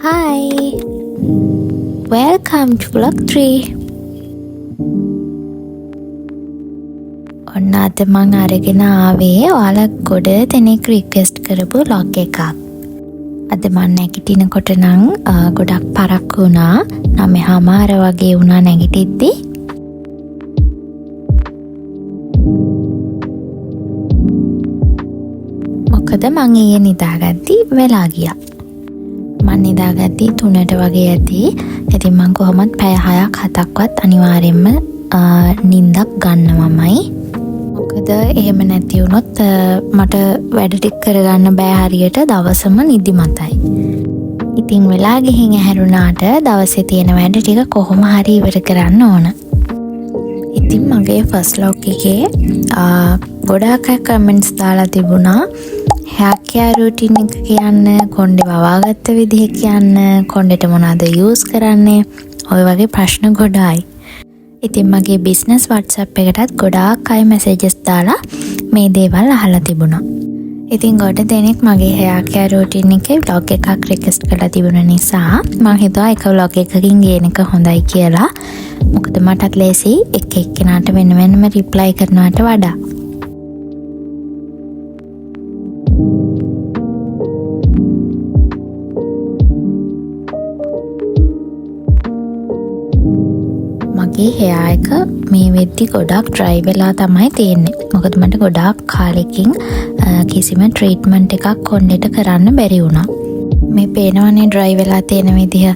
Hi, welcome to vlog 3. ඔන්න අද මං අරගෙන ආවේ ඔයාලා ගොඩ දෙනෙක් රික්වෙස්ට් කරපු vlog එකක්. අද මං නැගිටිනකොට නම් ගොඩක් පරක්කු වුණා. 9:00 වගේ වුණා නැගිටිද්දි. මොකද මං ඊයේ නිදාගද්දි වෙලා ගියා. මං නිදාගද්දි 3ට වගේ ඇති. ඉතින් මං කොහොමත් පැය 6-7ක්වත් අනිවාර්යෙන්ම නිින්දක් ගන්නවමයි. මොකද එහෙම නැති වුණොත් මට වැඩ ටික කරගන්න බෑ හරියට දවසම නිදිමතයි. ඉතින් වෙලා ගිහින් ඇහැරුණාට දවසේ තියෙන වැඩ ටික කොහොම හරි ඉවර කරන්න ඕන. ඉතින් මගේ ෆස්ට් vlog එකේ ගොඩාක් කමෙන්ට්ස් දාලා තිබුණා. hair care routine එක කියන්න, කොණ්ඩේ වවාගත්ත විදිහ කියන්න, කොණ්ඩේට මොනවද යූස් කරන්නේ, ඔය වගේ ප්‍රශ්න ගොඩායි. ඉතින් මගේ බිස්නස් WhatsApp එකටත් ගොඩාක් අය මැසේජස් දාලා මේ දේවල් අහලා තිබුණා. ඉතින් ගොඩ දෙනෙක් මගේ hair care routine එකේ vlog එකක් රික්වෙස්ට් කරලා තිබුණ නිසා මම හිතුවා එක vlog එකකින් ගේන එක හොඳයි කියලා. මොකද මටත් ලේසි එක එක්කෙනාට වෙන වෙනම රිප්ලයි කරනවට වඩා. මගේ hair එක මේ වෙද්දි ගොඩක් dry වෙලා තමයි තියෙන්නේ. මොකද මට ගොඩාක් කාලෙකින් කිසිම treatment එකක් කොණ්ඩේට කරන්න බැරි වුණා. මේ පේනවනේ dry වෙලා තියෙන විදිහ.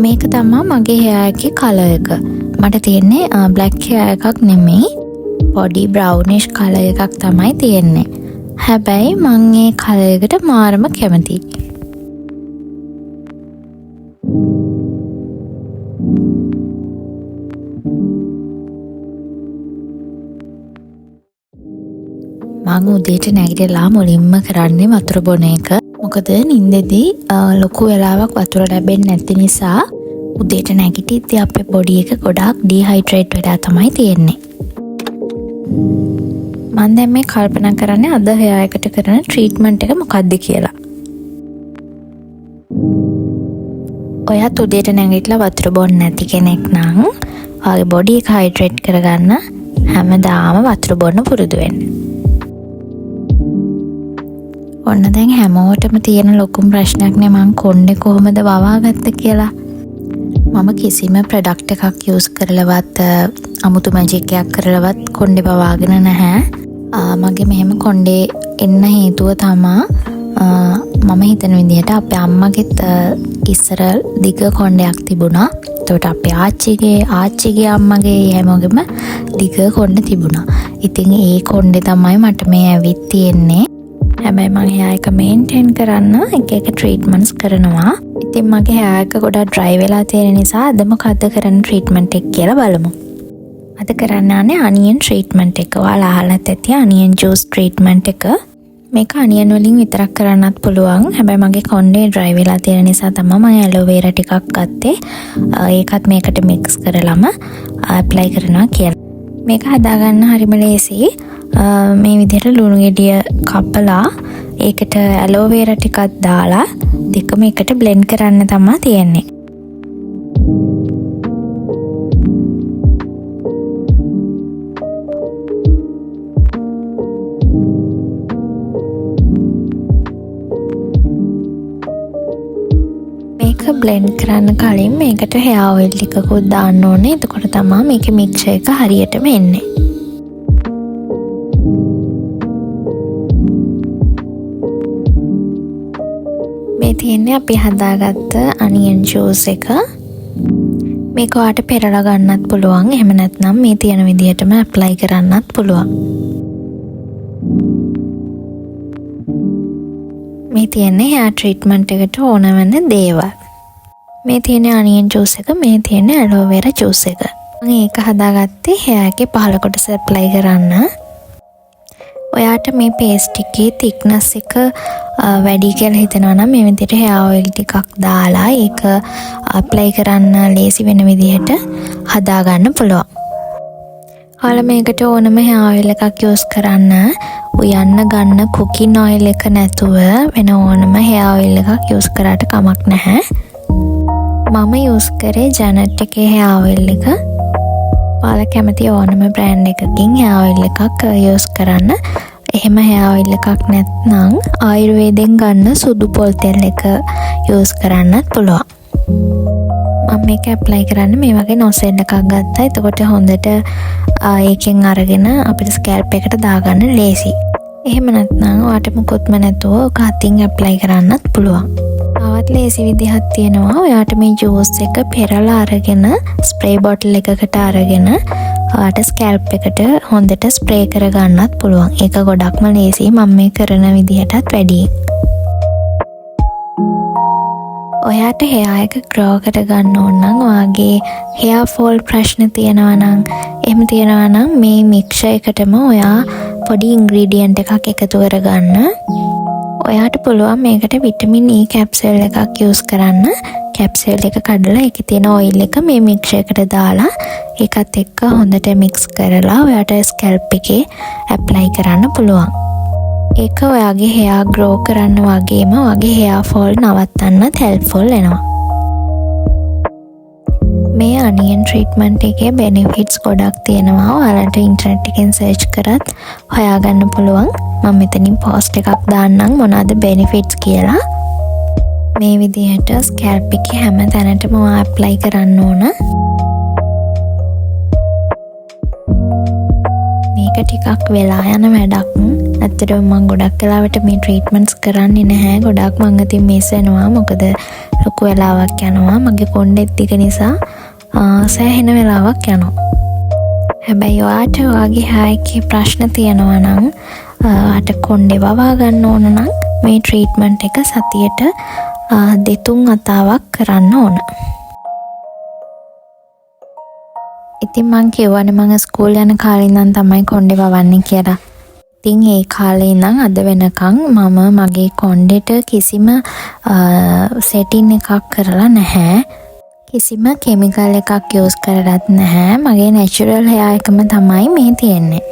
මේක තමයි මගේ hair එකේ color එක. මට තියෙන්නේ black hair එකක් නෙමෙයි. පොඩි brownish color එකක් තමයි තියෙන්නේ. හැබැයි මම මේ color එකට මාරම කැමතියි. මම උදේට නැගිටලා මුලින්ම කරන්නේ වතුර බොන එක. මොකද නිින්දෙදී ලොකු වෙලාවක් වතුර ලැබෙන්නේ නැති නිසා උදේට නැගිටිද්දී අපේ බොඩි එක ගොඩාක් ඩිහයිඩ්‍රේට් වෙලා තමයි තියෙන්නේ. මම දැන් මේ කල්පනා කරන්නේ අද hair එකට කරන ට්‍රීට්මන්ට් එක මොකක්ද කියලා. ඔයත් උදේට නැගිටලා වතුර බොන්නේ නැති කෙනෙක් නම් ඔයාගේ බොඩි එක හයිඩ්‍රේට් කරගන්න හැමදාම වතුර බොන්න පුරුදු වෙන්න. ඔන්න දැන් හැමෝටම තියෙන ලොකුම ප්‍රශ්නයක් නේ මං කොණ්ඩේ කොහොමද වවාගත්තේ කියලා. මම කිසිම ප්‍රොඩක්ට් එකක් යූස් කරලවත් අමුතු මැජික් එකක් කරලවත් කොණ්ඩේ වවාගෙන නැහැ. මගේ මෙහෙම කොණ්ඩේ එන්න හේතුව තමා මම හිතන විදිහට අපේ අම්මගෙත් ඉස්සර දිග කොණ්ඩයක් තිබුණා. එතකොට අපේ ආච්චිගේ අම්මගේ හැමෝගෙම දිග කොණ්ඩ තිබුණා. ඉතින් ඒ කොණ්ඩේ තමයි මට මේ ඇවිත් තියෙන්නේ. හැබැයි මම hair එක මේන්ටේන් කරන්න එක ට්‍රීට්මන්ට්ස් කරනවා. ඉතින් මගේ hair එක ගොඩක් dry වෙලා තියෙන නිසා අද මොකද්ද කරන්න ට්‍රීට්මන්ට් එක කියලා බලමු. අද කරන්න යන්නේ අනියන් ට්‍රීට්මන්ට් එක. ඔයාලා අහලත් ඇති අනියන් ජූස් ට්‍රීට්මන්ට් එක. මේක අනියන් වලින් විතරක් කරන්නත් පුළුවන්. හැබැයි මගේ කොණ්ඩේ dry වෙලා තියෙන නිසා තමයි මම ඇලෝ වේරා ටිකක් ගත්තේ. ඒකත් මේකට මික්ස් කරලම ඇප්ලයි කරනවා කියලා. මේක හදාගන්න හරිම ලේසියි. මේ විදිහට ලුණු ගෙඩිය කපලා ඒකට ඇලෝ වේරා ටිකක් දාලා දෙකම එකට බ්ලෙන්ඩ් කරන්න තමයි තියෙන්නේ. මේක බ්ලෙන්ඩ් කරන්න කලින් මේකට hair oil ටිකකුත් දාන්න ඕනේ. එතකොට තමයි මේකේ මික්ස්චර් එක හරියටම එන්නේ. මේ තියෙන්නේ අපි හදාගත්ත අනියන් ජූස් එක. මේක ඔයාලට පෙරලා ගන්නත් පුළුවන්. එහෙම නැත්නම් මේ තියෙන විදිහටම ඇප්ලයි කරන්නත් පුළුවන්. මේ තියෙන්නේ hair treatment එකට ඕන වෙන දේවල්. මේ තියෙන්නේ අනියන් ජූස් එක, මේ තියෙන්නේ ඇලෝ වේරා ජූස් එක. මම ඒක හදාගත්තේ hair එකේ පහළ කොටස ඇප්ලයි කරන්න. ඔයාට මේ පේස්ට් එකේ thickness එක වැඩි කියලා හිතනවා නම් මේ විදිහට hair oil ටිකක් දාලා ඒක apply කරන්න ලේසි වෙන විදිහට හදාගන්න පුළුවන්. ඔයාලා මේකට ඕනම hair oil එකක් use කරන්න. උයන්න ගන්න කුකින් ඔයිල් එක නැතුව වෙන ඕනම hair oil එකක් use කරාට කමක් නැහැ. මම use කරේ Janet එකේ hair oil එක. ඔයාලා කැමති ඕනම brand එකකින් hair oil එකක් use කරන්න. එහෙම hair oil එකක් නැත්නම් ආයුර්වේදයෙන් ගන්න සුදු පොල් තෙල් එක use කරන්නත් පුළුවන්. මම මේක apply කරන්න මේ වගේ nozzle එකක් ගත්තා. එතකොට හොඳට ඒකෙන් අරගෙන අපිට scalp එකට දාගන්න ලේසි. එහෙම නැත්නම් ඔයාට මුකුත්ම නැතුව ඔක අතින් apply කරන්නත් පුළුවන්. තවත් ලේසි විදිහක් තියෙනවා. ඔයාට මේ juice එක පෙරලා අරගෙන spray bottle එකකට අරගෙන ඔයාට scalp එකට හොඳට spray කරගන්නත් පුළුවන්. ඒක ගොඩක්ම ලේසි. මම මේ කරන විදිහටත් වැඩියි. ඔයාට hair එක grow කරගන්න ඕන නම් ඔයාගේ hair fall ප්‍රශ්න තියෙනවා නම් එහෙම තියෙනවා නම් මේ mixture එකටම ඔයා පොඩි ingredient එකක් එකතු කරගන්න. ඔයාට පුළුවන් මේකට vitamin E capsule එකක් use කරන්න. capsule එක කඩලා ඒකේ තියෙන oil එක මේ mixture එකට දාලා ඒකත් එක්ක හොඳට mix කරලා ඔයාට scalp එකේ apply කරන්න පුළුවන්. ඒක ඔයාගේ hair grow කරන්න වගේම ඔයාගේ hair fall නවත්තන්නත් helpful වෙනවා. මේ onion treatment එකේ benefits ගොඩක් තියෙනවා. ඔයාලට internet එකෙන් search කරත් හොයාගන්න පුළුවන්. මම මෙතනින් post එකක් දාන්නම් මොනවද benefits කියලා. මේ විදිහට scalp එකේ හැම තැනටම ඔයා apply කරන්න ඕන. මේක ටිකක් වෙලා යන වැඩක්. ඇත්තටම මම ගොඩක් වෙලාවට මේ ට්‍රීට්මන්ට්ස් කරන්නේ නැහැ. ගොඩක් මං අතින් මිස් වෙනවා. මොකද ලොකු වෙලාවක් යනවා. මගේ කොණ්ඩෙත් ටික නිසා සෑහෙන වෙලාවක් යනවා. හැබැයි ඔයාට ඔයාගේ hair එකේ ප්‍රශ්න තියෙනවා නම් ඔයාට කොණ්ඩේ වවා ගන්න ඕන නම් මේ ට්‍රීට්මන්ට් එක සතියට 2-3 වතාවක් කරන්න ඕන. ඉතින් මං කියවනේ මම ස්කූල් යන කාලේ ඉඳන් තමයි කොණ්ඩේ වවන්නේ කියලා. ඉතින් ඒ කාලේ ඉඳන් අද වෙනකන් මම මගේ කොණ්ඩෙට කිසිම සෙටින් එකක් කරලා නැහැ. කිසිම කෙමිකල් එකක් යූස් කරලත් නැහැ. මගේ නැචරල් hair එකම තමයි මේ තියෙන්නේ.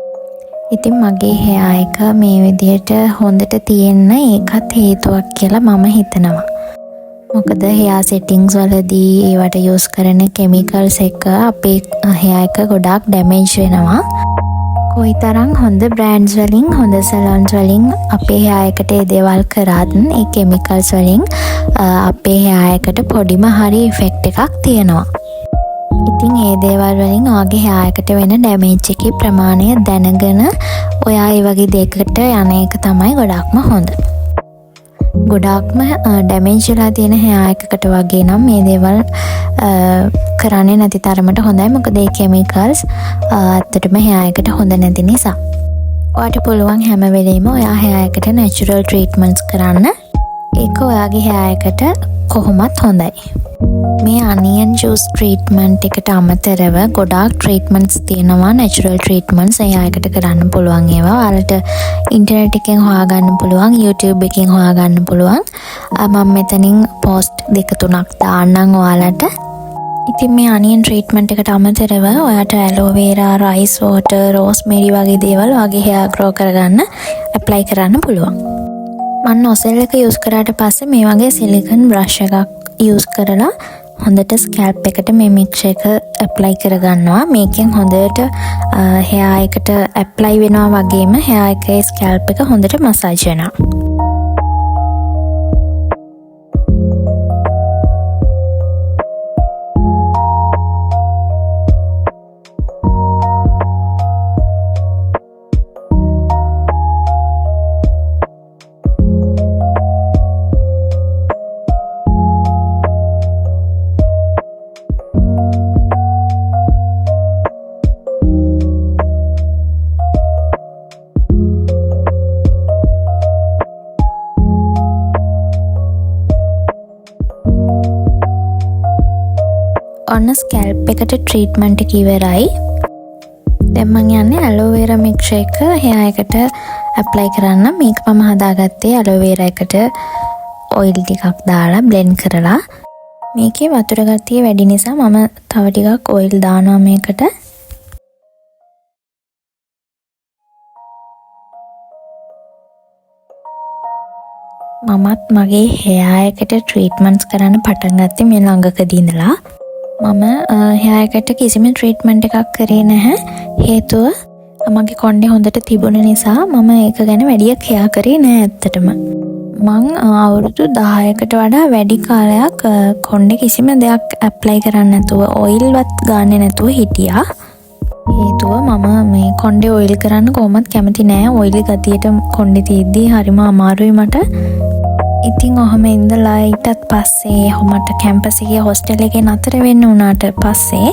ඉතින් මගේ hair එක මේ විදිහට හොඳට තියෙන්න ඒකත් හේතුවක් කියලා මම හිතනවා. මොකද hair settings වලදී ඒවට යූස් කරන chemicals එක අපේ hair එක ගොඩාක් damage වෙනවා. කොයිතරම් හොඳ brands වලින් හොඳ salons වලින් අපේ hair එකට ඒ දේවල් කරත් ඒ chemicals වලින් අපේ hair එකට පොඩිම හරි effect එකක් තියෙනවා. ඉතින් ඒ දේවල් වලින් ඔයාගේ hair එකට වෙන damage එකේ ප්‍රමාණය දැනගෙන ඔයා ඒ වගේ දෙයකට යන එක තමයි ගොඩක්ම හොඳ. ගොඩාක්ම damage වෙලා තියෙන hair එකකට වගේ නම් මේ දේවල් කරන්නේ නැති තරමට හොඳයි. මොකද ඒ chemicals ඇත්තටම hair එකට හොඳ නැති නිසා. ඔයාට පුළුවන් හැම වෙලෙම ඔයා hair එකට natural treatments කරන්න. ඒක ඔයාගේ hair එකට කොහොමත් හොඳයි. මේ onion juice treatment එකට අමතරව ගොඩාක් treatments තියෙනවා, natural treatments. hair එකට කරන්න පුළුවන් ඒවා. ඔයාලට internet එකෙන් හොයාගන්න පුළුවන්, YouTube එකෙන් හොයාගන්න පුළුවන්. මම මෙතනින් post 2-3ක් දාන්නම් ඔයාලට. ඉතින් මේ onion treatment එකට අමතරව ඔයාට aloe vera, rice water, rosemary වගේ දේවල් ඔයාගේ hair grow කරගන්න apply කරන්න පුළුවන්. මම nozzle එක use කරාට පස්සේ මේ වගේ silicone brush එකක් use කරලා හොඳට scalp එකට මේ mix එක apply කරගන්නවා. මේකෙන් හොඳට hair එකට apply වෙනවා වගේම hair එකේ scalp එක හොඳට massage වෙනවා. ඔන්න ස්කැල්ප් එකට ට්‍රීට්මන්ට් එක ඉවරයි. දැන් මම යන්නේ ඇලෝ වෙරා මික්ස්චර් එක hair එකට ඇප්ලයි කරන්න. මේක මම හදාගත්තේ ඇලෝ වෙරා එකට ඔයිල් ටිකක් දාලා බ්ලෙන්ඩ් කරලා. මේකේ වතුර ගතිය වැඩි නිසා මම තව ටිකක් ඔයිල් දානවා මේකට. මමත් මගේ hair එකට treatments කරන්න පටන් ගත්තේ මේ ළඟකදී ඉඳලා. මම hair එකට කිසිම treatment එකක් කරේ නැහැ. හේතුව මගේ කොණ්ඩේ හොඳට තිබුණ නිසා මම ඒක ගැන වැඩිය care කරේ නැහැ ඇත්තටම. මං අවුරුදු 10කට වඩා වැඩි කාලයක් කොණ්ඩේ කිසිම දෙයක් apply කරන්නේ නැතුව oil වත් ගන්නෙ නැතුව හිටියා. හේතුව මම මේ කොණ්ඩේ oil කරන්න කොහොමත් කැමති නෑ. oily ගතියට කොණ්ඩේ තියෙද්දි හරිම අමාරුයි මට. ඉතින් ඔහම ඉඳලා ඊටත් පස්සේ මට කැම්පස් එකේ හොස්ටල් එකේ නතර වෙන්න වුණාට පස්සේ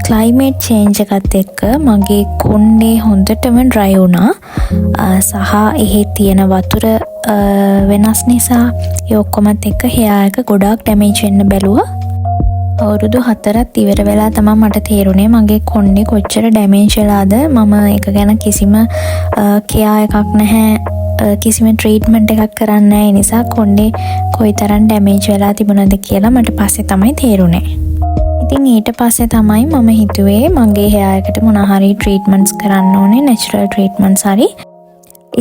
climate change එකත් එක්ක මගේ කොණ්ඩේ හොඳටම dry වුණා. සහ එහි තියෙන වතුර වෙනස් නිසා ඒ ඔක්කොමත් එක්ක hair එක ගොඩාක් damage වෙන්න බැලුවා. අවුරුදු 4ක් ඉවර වෙලා තමයි මට තේරුනේ මගේ කොණ්ඩේ කොච්චර damage වෙලාද. මම ඒක ගැන කිසිම care එකක් නැහැ. කිසිම ට්‍රීට්මන්ට් එකක් කරන්නේ නැහැ. ඒ නිසා කොණ්ඩේ කොයිතරම් ඩැමේජ් වෙලා තිබුණාද කියලා මට පස්සේ තමයි තේරුනේ. ඉතින් ඊට පස්සේ තමයි මම හිතුවේ මගේ hair එකට මොන හරි ට්‍රීට්මන්ට්ස් කරන්න ඕනේ, natural treatments හරි.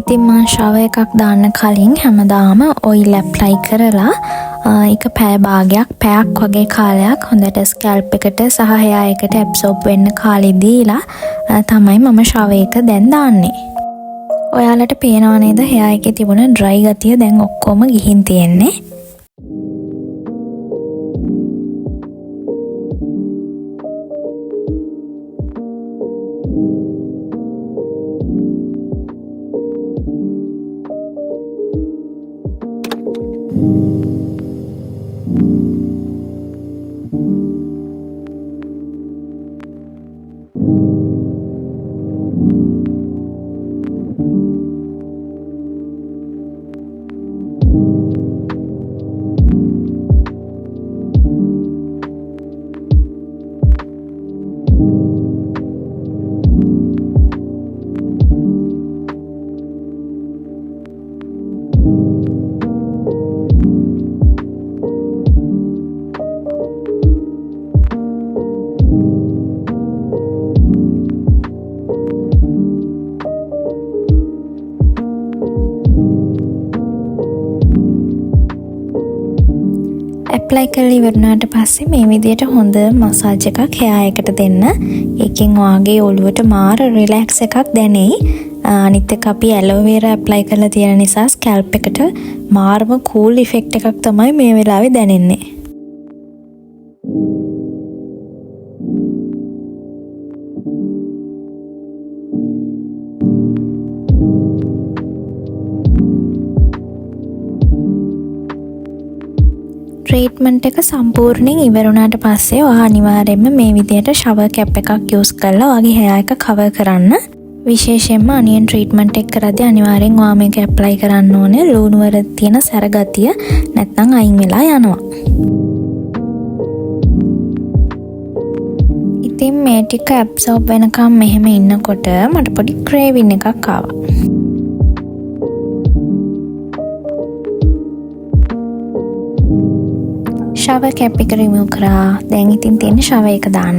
ඉතින් මම shower එකක් දාන්න කලින් හැමදාම oil apply කරලා ඒක පැයක් වගේ කාලයක් හොඳට scalp එකට සහ hair එකට absorb වෙන්න කාලෙ දීලා තමයි මම shower එක දැන් දාන්නේ. ඔයාලට පේනව නේද hair එකේ තිබුණ dry ගතිය දැන් ඔක්කොම ගිහින් තියෙන්නේ. apply කරලා ඉවරනාට පස්සේ මේ විදියට හොඳ මසාජ් එකක් hair එකට දෙන්න. ඒකෙන් ඔයාගේ ඔළුවට මාර relax එකක් දැනෙයි. අනිත් එක අපි aloe vera apply කරලා තියෙන නිසා scalp එකට මාරම cool effect එකක් තමයි මේ වෙලාවේ දැනෙන්නේ. ට්‍රීට්මන්ට් එක සම්පූර්ණයෙන් ඉවර වුණාට පස්සේ ඔයා අනිවාර්යයෙන්ම මේ විදියට shower cap එකක් use කරලා ඔයාගේ hair එක cover කරන්න. විශේෂයෙන්ම onion treatment එක කරද්දී අනිවාර්යෙන් ඔයා මේක apply කරන්න ඕනේ. ලුණු වල තියෙන සැර ගතිය නැත්නම් අයින් වෙලා යනවා. ඉතින් මේ ටික absorb වෙනකම් මෙහෙම ඉන්නකොට මට පොඩි craving එකක් ආවා. shower cap එක remove කරා. දැන් ඉතින් තියෙන්නේ shower එක දාන්න.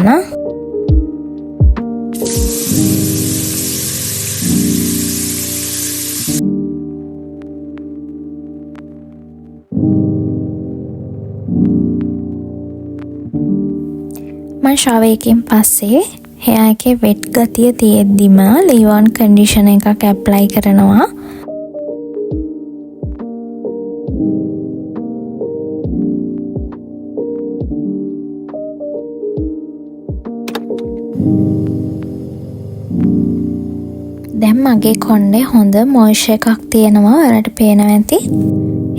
මම shower එකෙන් පස්සේ hair එකේ wet ගතිය තියෙද්දිම leave-on conditioner එකක් apply කරනවා. දැන් මගේ කොණ්ඩේ හොඳ මොයිස්චර් එකක් තියෙනවා. ඔයාලට පේනවා ඇති.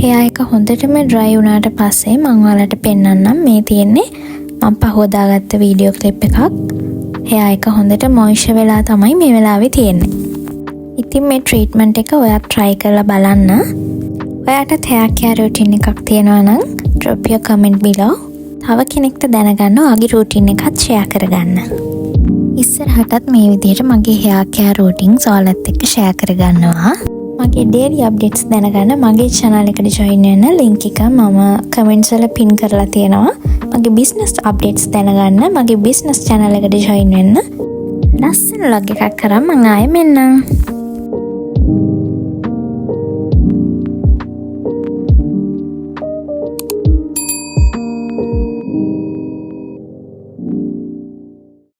hair එක හොඳටම dry වුණාට පස්සේ මම ඔයාලට පෙන්නන්නම්. මේ තියෙන්නේ මම පහවදා ගත්ත වීඩියෝ ක්ලිප් එකක්. hair එක හොඳට මොයිස්චර් වෙලා තමයි මේ වෙලාවේ තියෙන්නේ. ඉතින් මේ ට්‍රීට්මන්ට් එක ඔයාත් try කරලා බලන්න. ඔයාටත් hair care routine එකක් තියෙනවා නම් drop your comment below. තව කෙනෙක්ට දැනගන්න ඔයාගේ routine එකත් share කරගන්න. ඉස්සරහටත් මේ විදිහට මගේ hair care routines ඔයාලත් එක්ක share කරගන්නවා. මගේ daily updates දැනගන්න මගේ channel එකට join වෙන්න link එක මම comments වල pin කරලා තියෙනවා. මගේ business updates දැනගන්න මගේ business channel එකට join වෙන්න. ලස්සන vlog එකක් කරා මම ආයෙ මෙන්නම්.